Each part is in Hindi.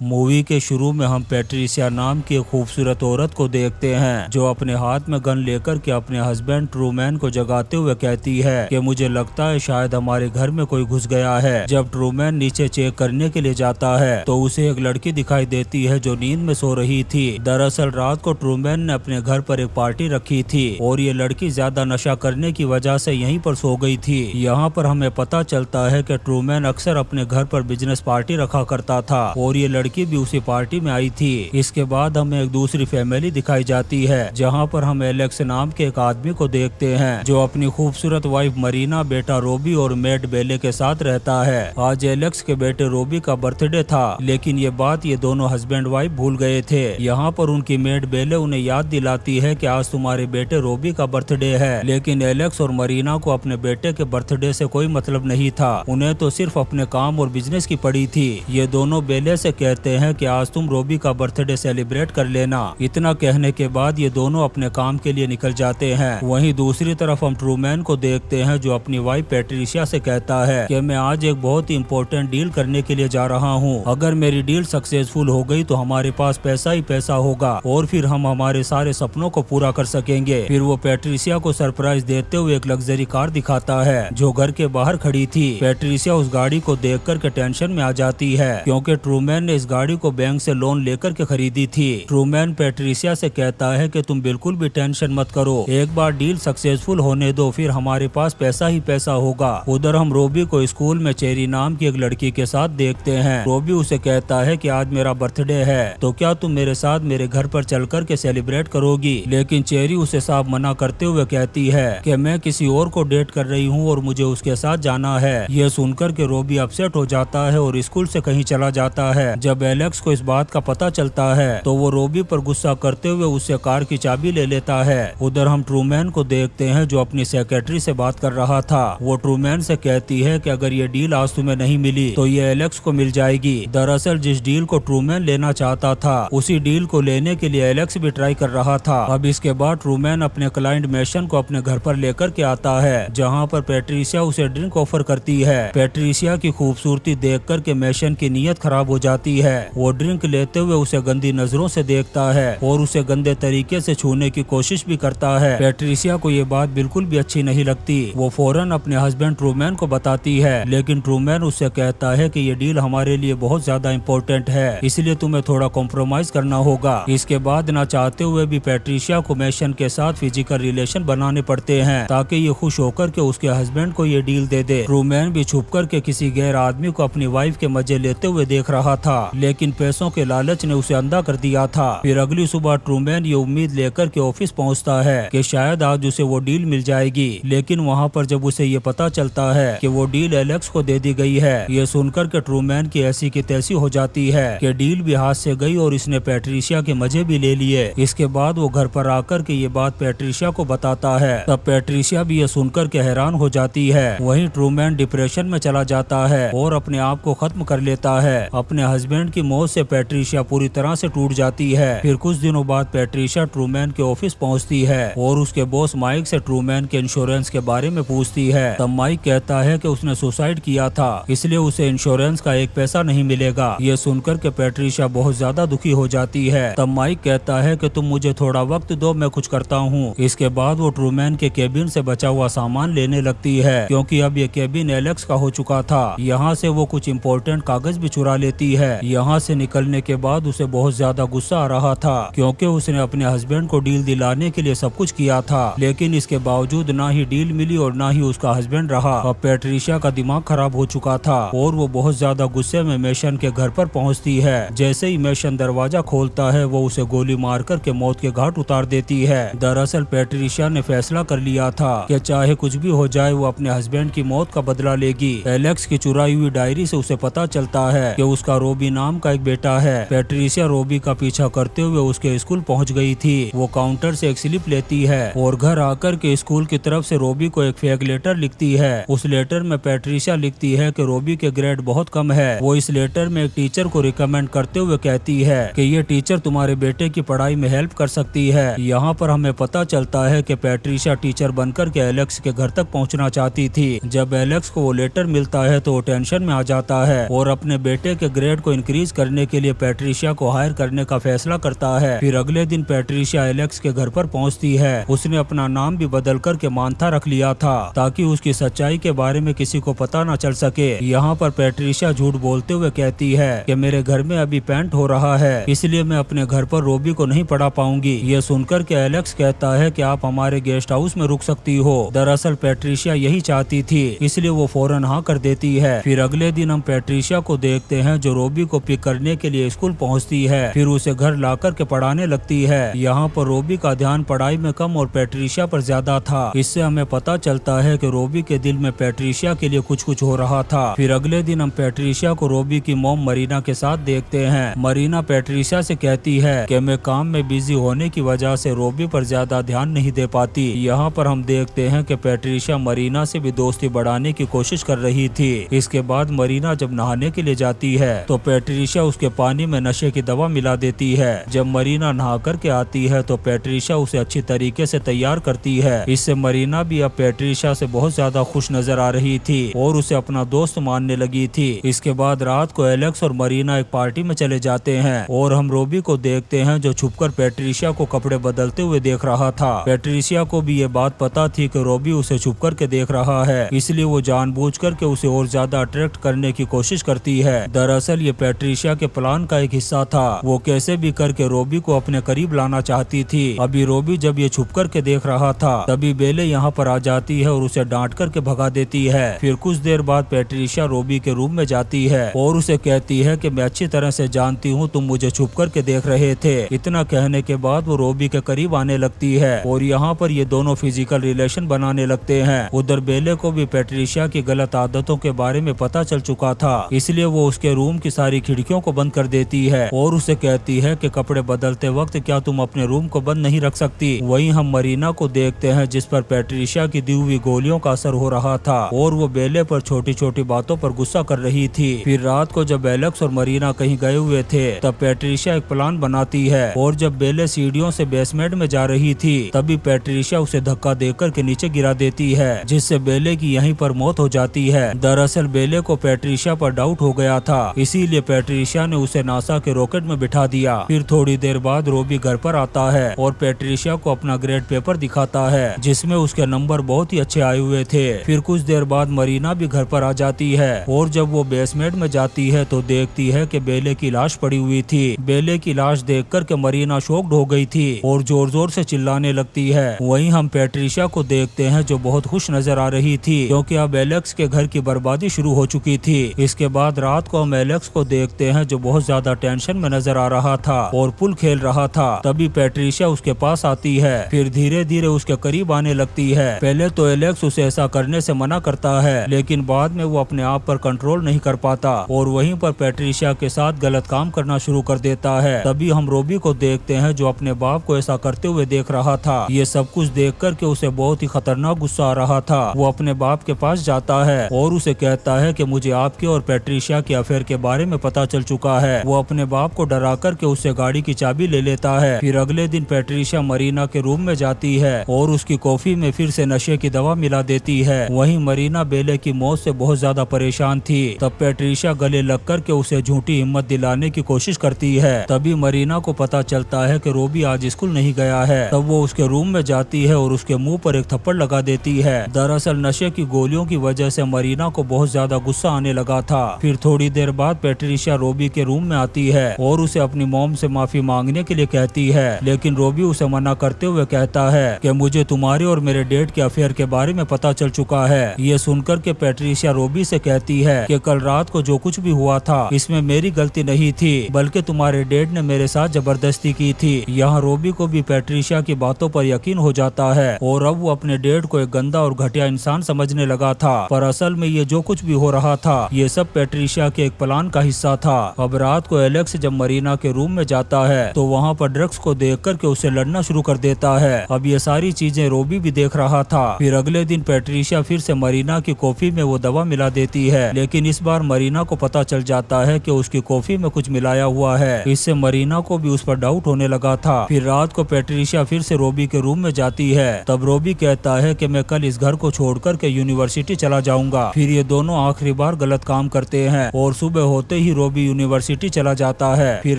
मूवी के शुरू में हम पैट्रिशिया नाम की एक खूबसूरत औरत को देखते हैं जो अपने हाथ में गन लेकर के अपने हस्बैंड ट्रूमैन को जगाते हुए कहती है कि मुझे लगता है शायद हमारे घर में कोई घुस गया है। जब ट्रूमैन नीचे चेक करने के लिए जाता है तो उसे एक लड़की दिखाई देती है जो नींद में सो रही थी। दरअसल रात को ट्रूमैन ने अपने घर पर एक पार्टी रखी थी और ये लड़की ज्यादा नशा करने की वजह से यहीं पर सो गई थी। यहाँ पर हमें पता चलता है कि ट्रूमैन अक्सर अपने घर पर बिजनेस पार्टी रखा करता था और ये लड़की भी उसी पार्टी में आई थी। इसके बाद हमें एक दूसरी फैमिली दिखाई जाती है जहाँ पर हम एलेक्स नाम के एक आदमी को देखते हैं जो अपनी खूबसूरत वाइफ मरीना, बेटा रोबी और मेड बेले के साथ रहता है। आज एलेक्स के बेटे रोबी का बर्थडे था लेकिन ये बात ये दोनों हस्बैंड वाइफ भूल गए थे। यहाँ पर उनकी मेड बेले उन्हें याद दिलाती है कि आज तुम्हारे बेटे रोबी का बर्थडे है, लेकिन एलेक्स और मरीना को अपने बेटे के बर्थडे से कोई मतलब नहीं था। उन्हें तो सिर्फ अपने काम और बिजनेस की पड़ी थी। ये दोनों बेले से कहते हैं कि आज तुम रोबी का बर्थडे सेलिब्रेट कर लेना। इतना कहने के बाद ये दोनों अपने काम के लिए निकल जाते हैं। वहीं दूसरी तरफ हम ट्रूमैन को देखते हैं जो अपनी वाइफ पैट्रिशिया से कहता है कि मैं आज एक बहुत ही इम्पोर्टेंट डील करने के लिए जा रहा हूँ। अगर मेरी डील सक्सेसफुल हो गई तो हमारे पास पैसा ही पैसा होगा और फिर हम हमारे सारे सपनों को पूरा कर सकेंगे। फिर वो पैट्रिशिया को सरप्राइज देते हुए एक लग्जरी कार दिखाता है जो घर के बाहर खड़ी थी। पैट्रिशिया उस गाड़ी को देख कर के टेंशन में आ जाती है क्योंकि ट्रूमैन ने इस गाड़ी को बैंक से लोन लेकर के खरीदी थी। ट्रूमैन पैट्रिशिया से कहता है कि तुम बिल्कुल भी टेंशन मत करो, एक बार डील सक्सेसफुल होने दो फिर हमारे पास पैसा ही पैसा होगा। उधर हम रोबी को स्कूल में चेरी नाम की एक लड़की के साथ देखते हैं। रोबी उसे कहता है कि आज मेरा बर्थडे है तो क्या तुम मेरे साथ मेरे घर पर चल कर के सेलिब्रेट करोगी, लेकिन चेरी उसे साफ मना करते हुए कहती है कि मैं किसी और को डेट कर रही हूँ और मुझे उसके साथ जाना है। ये सुनकर के रोबी अपसेट हो जाता है और स्कूल से कहीं चला जाता है। जब एलेक्स को इस बात का पता चलता है तो वो रोबी पर गुस्सा करते हुए उससे कार की चाबी ले लेता है। उधर हम ट्रूमैन को देखते हैं जो अपनी सेक्रेटरी से बात कर रहा था। वो ट्रूमैन से कहती है कि अगर ये डील आज तुम्हें नहीं मिली तो ये एलेक्स को मिल जाएगी। दरअसल जिस डील को ट्रूमैन लेना चाहता था उसी डील को लेने के लिए एलेक्स भी ट्राई कर रहा था। अब इसके बाद ट्रूमैन अपने क्लाइंट मैशन को अपने घर पर लेकर के आता है जहाँ पर पैट्रिशिया उसे ड्रिंक ऑफर करती है। पैट्रिशिया की खूबसूरती देख कर के मैशन की नीयत खराब हो जाती है। वो ड्रिंक लेते हुए उसे गंदी नजरों से देखता है और उसे गंदे तरीके से छूने की कोशिश भी करता है। पैट्रिशिया को ये बात बिल्कुल भी अच्छी नहीं लगती। वो फौरन अपने हस्बैंड ट्रूमैन को बताती है लेकिन ट्रूमैन उससे कहता है कि ये डील हमारे लिए बहुत ज्यादा इम्पोर्टेंट है इसलिए तुम्हें थोड़ा कॉम्प्रोमाइज करना होगा। इसके बाद ना चाहते हुए भी पैट्रिशिया को मैशन के साथ फिजिकल रिलेशन बनाने पड़ते हैं ताकि ये खुश होकर के उसके हस्बैंड को ये डील दे दे। ट्रूमैन भी छुप कर के किसी गैर आदमी को अपनी वाइफ के मजे लेते हुए देख रहा था लेकिन पैसों के लालच ने उसे अंधा कर दिया था। फिर अगली सुबह ट्रूमैन ये उम्मीद लेकर के ऑफिस पहुंचता है कि शायद आज उसे वो डील मिल जाएगी, लेकिन वहां पर जब उसे ये पता चलता है कि वो डील एलेक्स को दे दी गई है, ये सुनकर के ट्रूमैन की ऐसी की तैसी हो जाती है कि डील भी हाथ से गई और इसने पैट्रिशिया के मजे भी ले लिए। इसके बाद वो घर पर आकर के ये बात पैट्रिशिया को बताता है। तब पैट्रिशिया भी ये सुनकर के हैरान हो जाती है। वहीं ट्रूमैन डिप्रेशन में चला जाता है और अपने आप को खत्म कर लेता है। अपने हस्बैंड की मौत से पैट्रिशिया पूरी तरह से टूट जाती है। फिर कुछ दिनों बाद पैट्रिशिया ट्रूमैन के ऑफिस पहुंचती है और उसके बॉस माइक से ट्रूमैन के इंश्योरेंस के बारे में पूछती है। तब माइक कहता है कि उसने सुसाइड किया था इसलिए उसे इंश्योरेंस का एक पैसा नहीं मिलेगा। ये सुनकर के पैट्रिशिया बहुत ज्यादा दुखी हो जाती है। तब माइक कहता है कि तुम मुझे थोड़ा वक्त दो, मैं कुछ करता हूँ। इसके बाद वो ट्रूमैन के केबिन से बचा हुआ सामान लेने लगती है क्योंकि अब ये केबिन एलेक्स का हो चुका था। यहाँ से वो कुछ इम्पोर्टेंट कागज भी चुरा लेती है। यहाँ से निकलने के बाद उसे बहुत ज्यादा गुस्सा आ रहा था क्योंकि उसने अपने हस्बैंड को डील दिलाने के लिए सब कुछ किया था लेकिन इसके बावजूद ना ही डील मिली और ना ही उसका हस्बैंड रहा। अब पैट्रिशिया का दिमाग खराब हो चुका था और वो बहुत ज्यादा गुस्से में मैशन के घर पर पहुंचती है। जैसे ही मैशन दरवाजा खोलता है वो उसे गोली मारकर के मौत के घाट उतार देती है। दरअसल पैट्रिशिया ने फैसला कर लिया था कि चाहे कुछ भी हो जाए वो अपने हस्बैंड की मौत का बदला लेगी। एलेक्स की चुराई हुई डायरी से उसे पता चलता है कि उसका रोबी नाम का एक बेटा है। पैट्रिशिया रोबी का पीछा करते हुए उसके स्कूल पहुंच गई थी। वो काउंटर से एक स्लिप लेती है और घर आकर के स्कूल की तरफ से रोबी को एक फेक लेटर लिखती है। उस लेटर में पैट्रिशिया लिखती है कि रोबी के ग्रेड बहुत कम है। वो इस लेटर में एक टीचर को रिकमेंड करते हुए कहती है कि ये टीचर तुम्हारे बेटे की पढ़ाई में हेल्प कर सकती है। यहाँ पर हमें पता चलता है कि पैट्रिशिया टीचर बनकर के एलेक्स के घर तक पहुँचना चाहती थी। जब एलेक्स को वो लेटर मिलता है तो वो टेंशन में आ जाता है और अपने बेटे के ग्रेड को इंक्रीज करने के लिए पैट्रिशिया को हायर करने का फैसला करता है। फिर अगले दिन पैट्रिशिया एलेक्स के घर पर पहुंचती है। उसने अपना नाम भी बदल कर के मानथा रख लिया था ताकि उसकी सच्चाई के बारे में किसी को पता न चल सके। यहाँ पर पैट्रिशिया झूठ बोलते हुए कहती है कि मेरे घर में अभी पेंट हो रहा है, इसलिए मैं अपने घर पर रोबी को नहीं पढ़ा पाऊंगी। ये सुनकर के एलेक्स कहता है कि आप हमारे गेस्ट हाउस में रुक सकती हो। दरअसल पैट्रिशिया यही चाहती थी, इसलिए वो फौरन हाँ कर देती है। फिर अगले दिन हम पैट्रिशिया को देखते हैं जो रोबी को पिक करने के लिए स्कूल पहुँचती है। फिर उसे घर ला कर के पढ़ाने लगती है। यहाँ पर रोबी का ध्यान पढ़ाई में कम और पैट्रिशिया पर ज्यादा था। इससे हमें पता चलता है कि रोबी के दिल में पैट्रिशिया के लिए कुछ कुछ हो रहा था। फिर अगले दिन हम पैट्रिशिया को रोबी की मॉम मरीना के साथ देखते हैं। मरीना पैट्रिशिया से कहती है कि मैं काम में बिजी होने की वजह से रोबी पर ज्यादा ध्यान नहीं दे पाती। यहाँ पर हम देखते हैं कि पैट्रिशिया मरीना से भी दोस्ती बढ़ाने की कोशिश कर रही थी। इसके बाद मरीना जब नहाने के लिए जाती है तो पैट्रिशिया उसके पानी में नशे की दवा मिला देती है। जब मरीना नहा कर के आती है तो पैट्रिशिया उसे अच्छी तरीके से तैयार करती है। इससे मरीना भी अब पैट्रिशिया से बहुत ज्यादा खुश नजर आ रही थी और उसे अपना दोस्त मानने लगी थी। इसके बाद रात को एलेक्स और मरीना एक पार्टी में चले जाते हैं और हम रोबी को देखते हैं जो छुपकर पैट्रिशिया को कपड़े बदलते हुए देख रहा था। पैट्रिशिया को भी ये बात पता थी कि रोबी उसे छुप कर के देख रहा है, इसलिए वो जानबूझ कर के उसे और ज्यादा अट्रैक्ट करने की कोशिश करती है। दरअसल ये पैट्रिशिया के प्लान का एक हिस्सा था। वो कैसे भी करके रोबी को अपने करीब लाना चाहती थी। अभी रोबी जब ये छुप कर के देख रहा था तभी बेले यहाँ पर आ जाती है और उसे डांट कर के भगा देती है। फिर कुछ देर बाद पैट्रिशिया रोबी के रूम में जाती है और उसे कहती है कि मैं अच्छी तरह से जानती हूँ तुम मुझे छुप कर के देख रहे थे। इतना कहने के बाद वो रोबी के करीब आने लगती है और यहाँ पर ये दोनों फिजिकल रिलेशन बनाने लगते हैं। उधर बेले को भी पैट्रिशिया की गलत आदतों के बारे में पता चल चुका था, इसलिए वो उसके रूम की सारी खिड़कियों को बंद कर देती है और उसे कहती है कि कपड़े बदलते वक्त क्या तुम अपने रूम को बंद नहीं रख सकती। वहीं हम मरीना को देखते हैं जिस पर पैट्रिशिया की दी हुई गोलियों का असर हो रहा था और वो बेले पर छोटी छोटी बातों पर गुस्सा कर रही थी। फिर रात को जब एलेक्स और मरीना कहीं गए हुए थे तब पैट्रिशिया एक प्लान बनाती है और जब बेले सीढ़ियों से बेसमेंट में जा रही थी तभी पैट्रिशिया उसे धक्का देकर के नीचे गिरा देती है, जिससे बेले की यहीं पर मौत हो जाती है। दरअसल बेले को पैट्रिशिया पर डाउट हो गया था, इसीलिए पैट्रिशिया ने उसे नासा के रॉकेट में बिठा दिया। फिर थोड़ी देर बाद रोबी घर पर आता है और पैट्रिशिया को अपना ग्रेड पेपर दिखाता है जिसमें उसके नंबर बहुत ही अच्छे आए हुए थे। फिर कुछ देर बाद मरीना भी घर पर आ जाती है और जब वो बेसमेंट में जाती है तो देखती है कि बेले की लाश पड़ी हुई थी। बेले की लाश देखकर के मरीना शॉक्ड हो गई थी और जोर जोर से चिल्लाने लगती है। वहीं हम पैट्रिशिया को देखते हैं जो बहुत खुश नजर आ रही थी क्योंकि अब एलेक्स के घर की बर्बादी शुरू हो चुकी थी। इसके बाद रात को हम एलेक्स को देखते हैं जो बहुत ज्यादा टेंशन में नजर आ रहा था और पुल खेल रहा था। तभी पैट्रिशिया उसके पास आती है, फिर धीरे धीरे उसके करीब आने लगती है। पहले तो एलेक्स उसे ऐसा करने से मना करता है, लेकिन बाद में वो अपने आप पर कंट्रोल नहीं कर पाता और वहीं पर पैट्रिशिया के साथ गलत काम करना शुरू कर देता है। तभी हम रोबी को देखते हैं जो अपने बाप को ऐसा करते हुए देख रहा था। ये सब कुछ देख कर के उसे बहुत ही खतरनाक गुस्सा आ रहा था। वो अपने बाप के पास जाता है और उसे कहता है कि मुझे आपके और पैट्रिशिया के अफेयर के बारे में पता चल चुका है। वो अपने बाप को डरा कर के उससे गाड़ी की चाबी ले लेता है। फिर अगले दिन पैट्रिशिया मरीना के रूम में जाती है और उसकी कॉफी में फिर से नशे की दवा मिला देती है। वहीं मरीना बेले की मौत से बहुत ज्यादा परेशान थी। तब पैट्रिशिया गले लग कर के उसे झूठी हिम्मत दिलाने की कोशिश करती है। तभी मरीना को पता चलता है कि रोबी आज स्कूल नहीं गया है। तब वो उसके रूम में जाती है और उसके मुंह पर एक थप्पड़ लगा देती है। दरअसल नशे की गोलियों की वजह से मरीना को बहुत ज्यादा गुस्सा आने लगा था। फिर थोड़ी देर बाद पैट्रिशिया रोबी के रूम में आती है और उसे अपनी मॉम से माफी मांगने के लिए कहती है, लेकिन रोबी उसे मना करते हुए कहता है कि मुझे तुम्हारे और मेरे डेट के अफेयर के बारे में पता चल चुका है। ये सुनकर के पैट्रिशिया रोबी से कहती है कि कल रात को जो कुछ भी हुआ था इसमें मेरी गलती नहीं थी, बल्कि तुम्हारे डैड ने मेरे साथ जबरदस्ती की थी। यहाँ रोबी को भी पैट्रिशिया की बातों पर यकीन हो जाता है और अब वो अपने डैड को एक गंदा और घटिया इंसान समझने लगा था, पर असल में ये जो कुछ भी हो रहा था ये सब पैट्रिशिया के एक प्लान का हिस्सा था। अब रात को एलेक्स जब मरीना के रूम में जाता है तो वहाँ पर ड्रग्स को देख कर के उसे लड़ना शुरू कर देता है। अब ये सारी चीजें रोबी भी देख रहा था। फिर अगले दिन पैट्रिशिया फिर से मरीना की कॉफी में वो दवा मिला देती है, लेकिन इस बार मरीना को पता चल जाता है कि उसकी कॉफी में कुछ मिलाया हुआ है। इससे मरीना को भी उस पर डाउट होने लगा था। फिर रात को पैट्रिशिया फिर से रोबी के रूम में जाती है। तब रोबी कहता है कि मैं कल इस घर को छोड़कर के यूनिवर्सिटी चला जाऊंगा। फिर ये दोनों आखिरी बार गलत काम करते हैं और सुबह होते ही रोबी यूनिवर्सिटी चला जाता है। फिर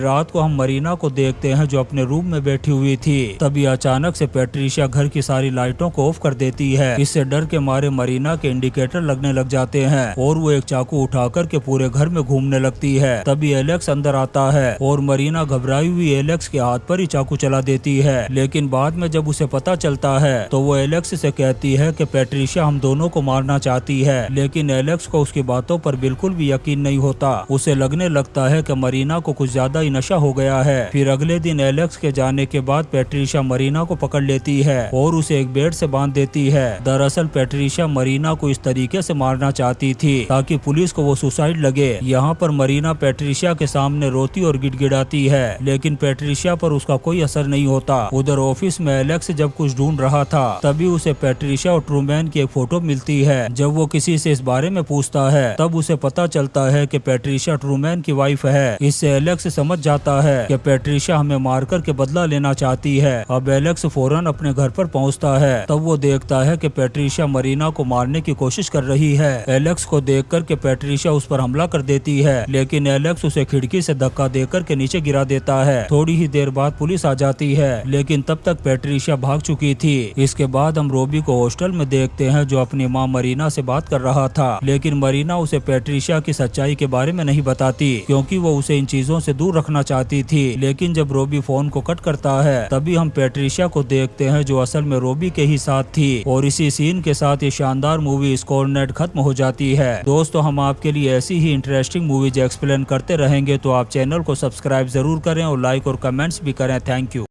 रात को हम मरीना को देखते हैं जो अपने रूम में बैठी हुई थी। तभी अचानक से पैट्रिशिया घर की सारी लाइटों को ऑफ कर देती है। इससे डर के मारे मरीना के इंडिकेटर लगने लग जाते हैं और वो एक चाकू उठाकर के पूरे घर में घूमने लगती है। तभी एलेक्स अंदर आता है और मरीना घबराई हुई एलेक्स के हाथ पर ही चाकू चला देती है। लेकिन बाद में जब उसे पता चलता है तो वो एलेक्स से कहती है कि पैट्रिशिया हम दोनों को मारना चाहती है, लेकिन एलेक्स को उसकी बातों पर बिल्कुल भी यकीन नहीं होता। उसे लगने लगता है कि मरीना को कुछ ज्यादा ही नशा हो गया है। फिर अगले दिन एलेक्स के जाने के बाद पैट्रिशिया मरीना को पकड़ लेती है और उसे एक बेड से बांध देती है। दरअसल पैट्रिशिया मरीना को इस तरीके से मारना चाहती थी ताकि पुलिस को वो सुसाइड लगे। यहाँ पर मरीना पैट्रिशिया के सामने रोती और गिड़गिड़ाती है, लेकिन पैट्रिशिया पर उसका कोई असर नहीं होता। उधर ऑफिस में एलेक्स जब कुछ ढूंढ रहा था तभी उसे पैट्रिशिया और ट्रूमैन की एक फोटो मिलती है। जब वो किसी से इस बारे में पूछता है तब उसे पता चलता है कि पैट्रिशिया ट्रूमैन की वाइफ है। इससे एलेक्स समझ जाता है कि पैट्रिशिया हमें मारकर के बदला लेना चाहती है। अब एलेक्स फौरन अपने घर पर पहुंचता है। तब वो देखता है कि पैट्रिशिया मरीना को मारने की कोशिश कर रही है। एलेक्स को देखकर के पैट्रिशिया उस पर हमला कर देती है, लेकिन एलेक्स उसे खिड़की से धक्का देकर के नीचे गिरा देता है। थोड़ी ही देर बाद पुलिस आ जाती है, लेकिन तब तक पैट्रिशिया भाग चुकी थी। इसके बाद हम रोबी को हॉस्टल में देखते हैं जो अपनी माँ मरीना से बात कर रहा था, लेकिन मरीना उसे पैट्रिशिया की सच्चाई के बारे में नहीं बताती क्योंकि वो उसे इन चीजों से दूर रखना चाहती थी। लेकिन जब रोबी फोन को कट करता है तभी हम पैट्रिशिया को देखते हैं जो असल में रोबी के ही साथ थी। और इसी सीन के साथ ये शानदार मूवी स्कॉर्नेट खत्म हो जाती है। दोस्तों हम आपके लिए ऐसी ही इंटरेस्टिंग मूवीज एक्सप्लेन करते रहेंगे, तो आप चैनल को सब्सक्राइब जरूर करें और लाइक और कमेंट्स भी करें। Thank you.